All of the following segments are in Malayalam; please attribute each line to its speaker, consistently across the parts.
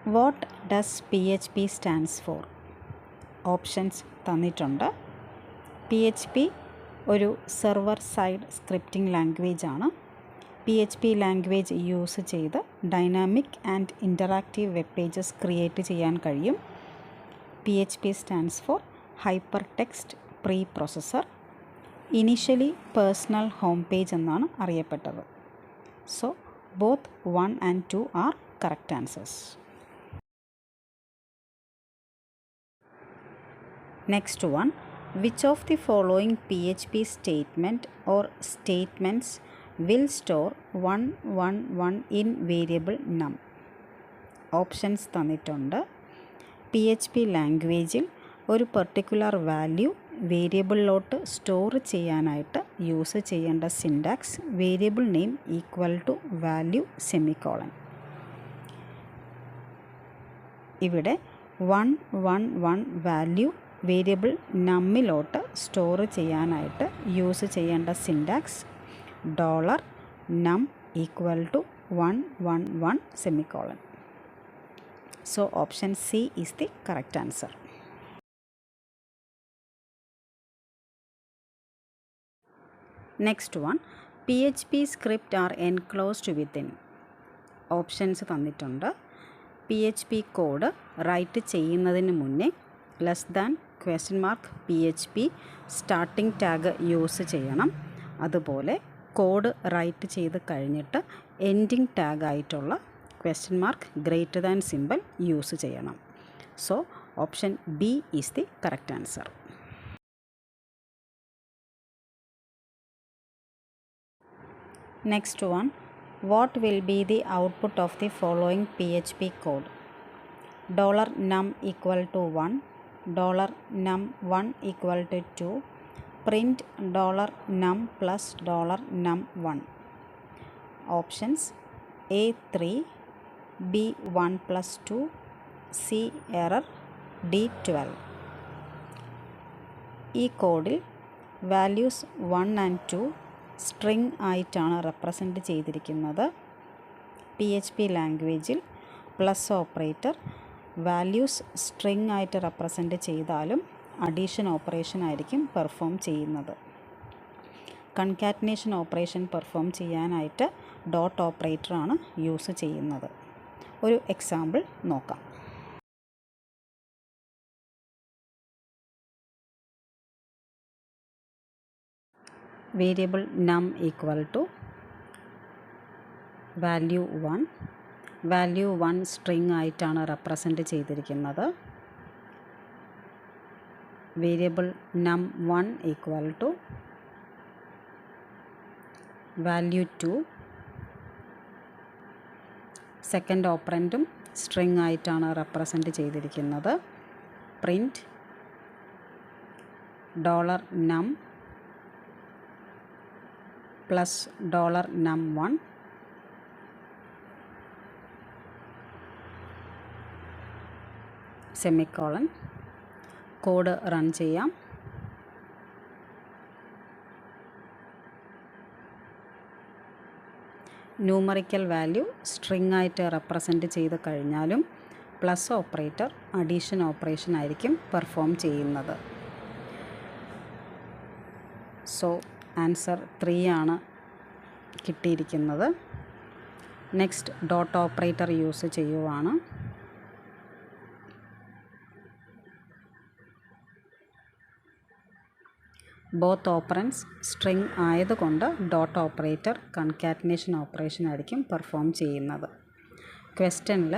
Speaker 1: What does PHP stands for? Options തന്നിട്ടുണ്ട്. PHP ഒരു സെർവർ സൈഡ് സ്ക്രിപ്റ്റിംഗ് ലാംഗ്വേജ് ആണ്. PHP ലാംഗ്വേജ് യൂസ് ചെയ്ത് dynamic and interactive web pages create ചെയ്യാൻ കഴിയും. PHP stands for hyper text pre processor. Initially personal home page എന്നാണ് അറിയപ്പെട്ടത്. So both 1 and 2 are correct answers. Next one, which of the following PHP statement or statements will store 111 in variable num? Options തന്നിട്ടുണ്ട്. PHP ലാംഗ്വേജിൽ ഒരു പെർട്ടിക്കുലർ വാല്യൂ വേരിയബിളിലോട്ട് സ്റ്റോർ ചെയ്യാനായിട്ട് യൂസ് ചെയ്യേണ്ട syntax variable name equal to value semicolon. ഇവിടെ 111 വാല്യൂ വേരിയബിൾ നമ്മിലോട്ട് സ്റ്റോർ ചെയ്യാനായിട്ട് യൂസ് ചെയ്യേണ്ട syntax $num equal to 111 semicolon. So option C is the correct answer. Next one, PHP script are enclosed within. Options തന്നിട്ടുണ്ട്. PHP കോഡ് റൈറ്റ് ചെയ്യുന്നതിന് മുന്നേ $PHP സ്റ്റാർട്ടിംഗ് ടാഗ് യൂസ് ചെയ്യണം. അതുപോലെ കോഡ് റൈറ്റ് ചെയ്ത് കഴിഞ്ഞിട്ട് എൻഡിങ് ടാഗായിട്ടുള്ള $! യൂസ് ചെയ്യണം. So option B is the correct answer. Next one, what will be the output of the following PHP code? $num equal ടു 1, $num1 equal to 2, print $num plus $num1. Options A3, B1 plus 2, C error, D12. ഈ കോഡിൽ വാല്യൂസ് 1 and 2 സ്ട്രിങ് ആയിട്ടാണ് റെപ്രസെൻ്റ് ചെയ്തിരിക്കുന്നത്. PHP ലാംഗ്വേജിൽ പ്ലസ് ഓപ്പറേറ്റർ വാല്യൂസ് സ്ട്രിങ് ആയിട്ട് റെപ്രസെൻ്റ് ചെയ്താലും അഡീഷൻ ഓപ്പറേഷൻ ആയിരിക്കും പെർഫോം ചെയ്യുന്നത്. കൺകാറ്റനേഷൻ ഓപ്പറേഷൻ പെർഫോം ചെയ്യാനായിട്ട് ഡോട്ട് ഓപ്പറേറ്ററാണ് യൂസ് ചെയ്യുന്നത്. ഒരു എക്സാമ്പിൾ നോക്കാം. Variable num equal to value 1. Value 1 string ആയിട്ടാണ് റെപ്രസെൻ്റ് ചെയ്തിരിക്കുന്നത്. Variable num1 equal to value 2. Second ഓപ്പറൻറ്റും സ്ട്രിങ് ആയിട്ടാണ് റെപ്രസെൻ്റ് ചെയ്തിരിക്കുന്നത്. Print $num plus $num1. Semicolon. Code run ചെയ്യാം. ന്യൂമറിക്കൽ വാല്യൂ സ്ട്രിങ് ആയിട്ട് റെപ്രസെൻ്റ് ചെയ്ത് കഴിഞ്ഞാലും പ്ലസ് ഓപ്പറേറ്റർ അഡീഷൻ ഓപ്പറേഷൻ ആയിരിക്കും പെർഫോം ചെയ്യുന്നത്. സോ ആൻസർ 3 ആണ് കിട്ടിയിരിക്കുന്നത്. നെക്സ്റ്റ് ഡോട്ട് ഓപ്പറേറ്റർ യൂസ് ചെയ്യുവാണ്. ബോത്ത് ഓപ്പറൻസ് സ്ട്രിങ് ആയതുകൊണ്ട് ഡോട്ട് ഓപ്പറേറ്റർ കൺകാറ്റനേഷൻ ഓപ്പറേഷൻ ആയിരിക്കും പെർഫോം ചെയ്യുന്നത്. ക്വസ്റ്റ്യനിൽ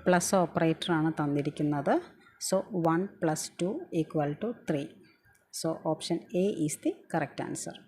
Speaker 1: പ്ലസ് ഓപ്പറേറ്ററാണ് തന്നിരിക്കുന്നത്. So 1 + 2 = 3. So option A is the correct answer.